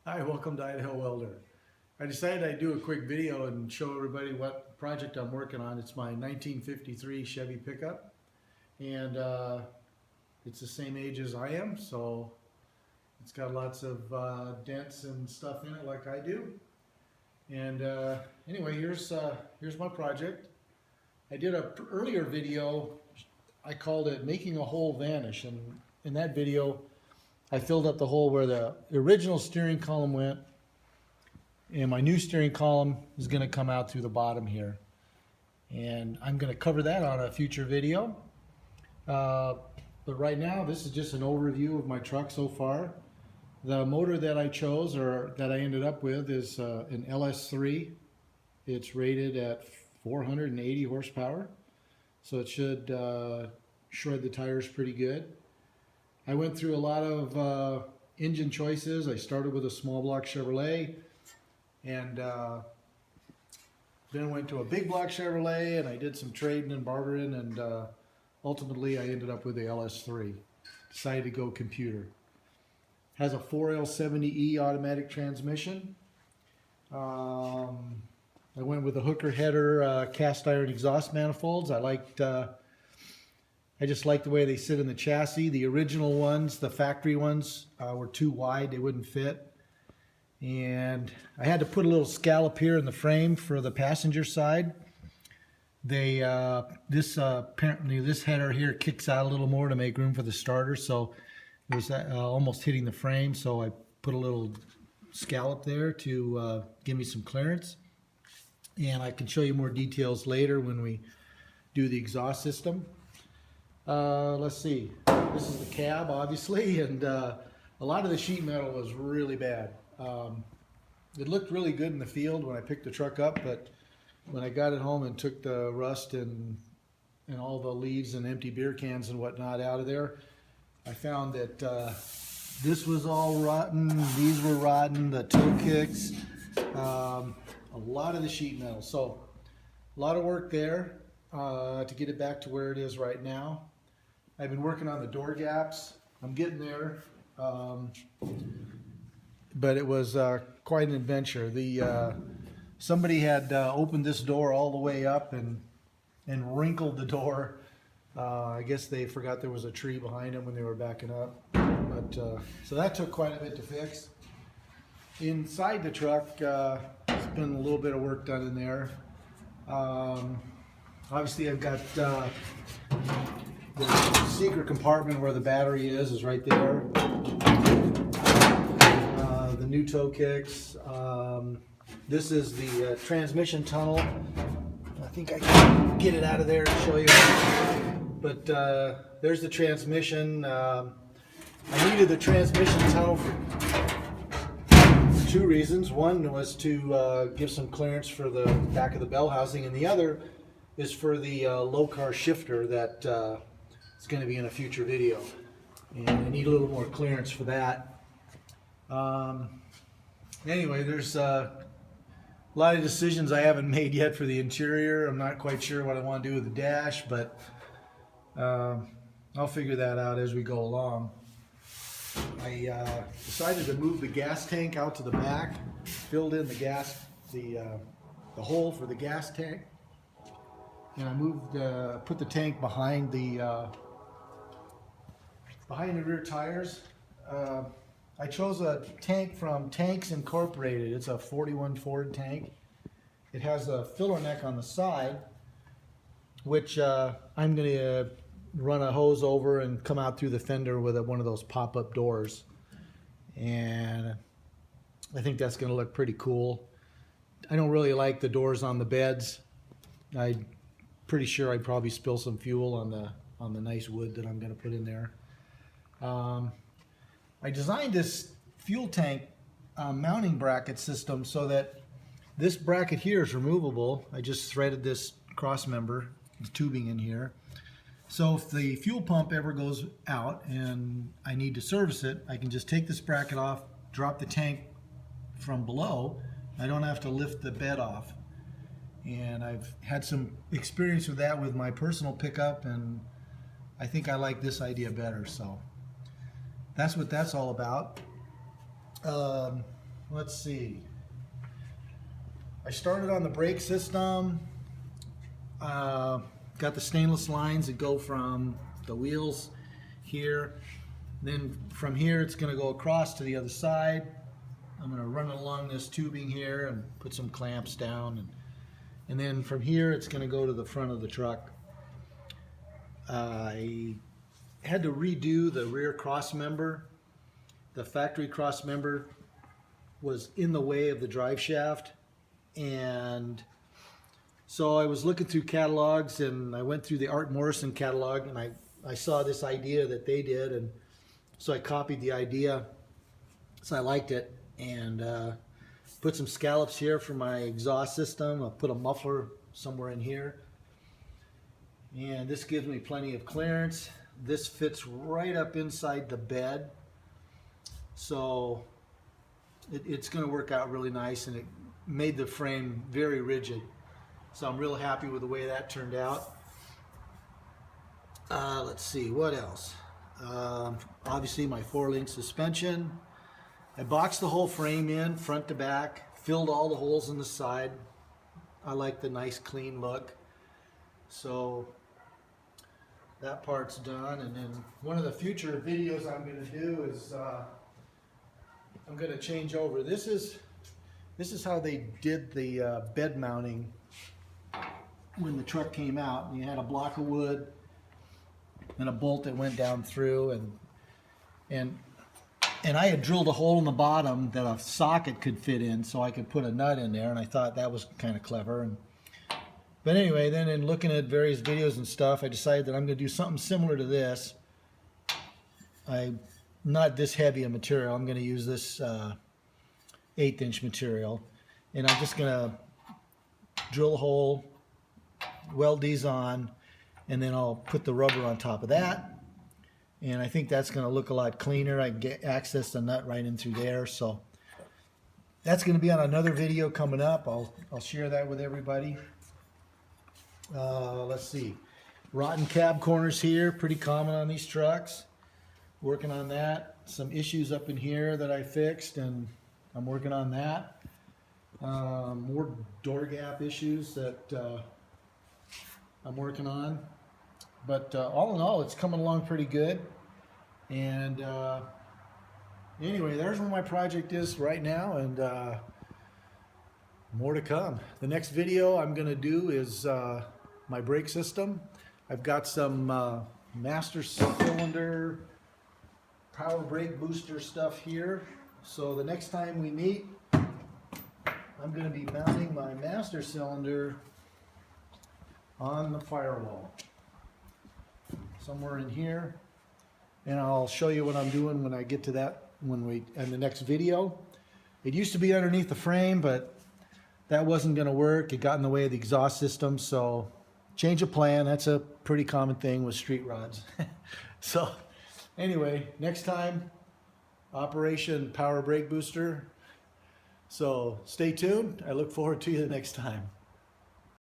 Hi, welcome to Idaho Welder. I decided I'd do a quick video and show everybody what project I'm working on. It's my 1953 Chevy pickup, and it's the same age as I am, so it's got lots of dents and stuff in it like I do. And anyway, here's my project. I did a earlier video. I called it "Making a Hole Vanish," and in that video, I filled up the hole where the original steering column went, and my new steering column is going to come out through the bottom here. And I'm going to cover that on a future video. But right now, this is just an overview of my truck so far. The motor that I chose, or that I ended up with, is an LS3. It's rated at 480 horsepower, so it should shred the tires pretty good. I went through a lot of engine choices. I started with a small block Chevrolet, and then went to a big block Chevrolet, and I did some trading and bartering, and ultimately I ended up with the LS3. Decided to go computer. Has a 4L70E automatic transmission. I went with a hooker header cast iron exhaust manifolds. I just like the way they sit in the chassis. The original ones, the factory ones, were too wide. They wouldn't fit. And I had to put a little scallop here in the frame for the passenger side. Apparently this header here kicks out a little more to make room for the starter, so it was almost hitting the frame. So I put a little scallop there to give me some clearance. And I can show you more details later when we do the exhaust system. Let's see, this is the cab, obviously, and a lot of the sheet metal was really bad. It looked really good in the field when I picked the truck up, but when I got it home and took the rust and all the leaves and empty beer cans and whatnot out of there, I found that this was all rotten, these were rotten, the toe kicks, a lot of the sheet metal. So a lot of work there to get it back to where it is right now. I've been working on the door gaps. I'm getting there, but it was quite an adventure. Somebody had opened this door all the way up and wrinkled the door. I guess they forgot there was a tree behind them when they were backing up. But so that took quite a bit to fix. Inside the truck, there's been a little bit of work done in there. Obviously, I've got the secret compartment where the battery is right there. The new toe kicks. This is the transmission tunnel. I think I can get it out of there and show you. But there's the transmission. I needed the transmission tunnel for two reasons. One was to give some clearance for the back of the bell housing, and the other is for the low car shifter that is going to be in a future video, and I need a little more clearance for that. Anyway, there's a lot of decisions I haven't made yet for the interior. I'm not quite sure what I want to do with the dash, but I'll figure that out as we go along. I decided to move the gas tank out to the back, filled in the hole for the gas tank, and I put the tank behind the rear tires. I chose a tank from Tanks Incorporated. It's a 41 Ford tank. It has a filler neck on the side, which I'm going to run a hose over and come out through the fender with one of those pop-up doors. And I think that's going to look pretty cool. I don't really like the doors on the beds. I'm pretty sure I'd probably spill some fuel on the nice wood that I'm going to put in there. I designed this fuel tank mounting bracket system so that this bracket here is removable. I just threaded this cross member, the tubing in here. So if the fuel pump ever goes out and I need to service it, I can just take this bracket off, drop the tank from below. I don't have to lift the bed off. And I've had some experience with that with my personal pickup, and I think I like this idea better. So that's what that's all about. let's see. I started on the brake system. Got the stainless lines that go from the wheels here. Then from here it's going to go across to the other side. I'm going to run it along this tubing here and put some clamps down. And then from here it's going to go to the front of the truck. I had to redo the rear crossmember. The factory crossmember was in the way of the drive shaft, and so I was looking through catalogs, and I went through the Art Morrison catalog, and I saw this idea that they did, and so I copied the idea. So I liked it, and put some scallops here for my exhaust system. I'll put a muffler somewhere in here, and this gives me plenty of clearance. This fits right up inside the bed, so it's going to work out really nice, and it made the frame very rigid. So I'm real happy with the way that turned out. Let's see, what else? Obviously my 4-link suspension. I boxed the whole frame in, front to back, filled all the holes in the side. I like the nice clean look. So that part's done, and then one of the future videos I'm going to do is I'm going to change over. This is how they did the bed mounting when the truck came out. You had a block of wood and a bolt that went down through, and I had drilled a hole in the bottom that a socket could fit in, so I could put a nut in there, and I thought that was kind of clever. But anyway, then in looking at various videos and stuff, I decided that I'm going to do something similar to this. Not this heavy a material. I'm going to use this 1/8" material, and I'm just going to drill a hole, weld these on, and then I'll put the rubber on top of that, and I think that's going to look a lot cleaner. I can access the nut right in through there. So that's going to be on another video coming up. I'll share that with everybody. Let's see, rotten cab corners here, pretty common on these trucks. Working on that. Some issues up in here that I fixed, and I'm working on that. More door gap issues that I'm working on. But all in all, it's coming along pretty good. And anyway, there's where my project is right now, and more to come. The next video I'm going to do is my brake system. I've got some master cylinder power brake booster stuff here. So the next time we meet, I'm going to be mounting my master cylinder on the firewall somewhere in here, and I'll show you what I'm doing when I get to that in the next video. It used to be underneath the frame, but that wasn't going to work. It got in the way of the exhaust system, so change of plan. That's a pretty common thing with street rods. So anyway, next time, Operation Power Brake Booster. So stay tuned. I look forward to you the next time.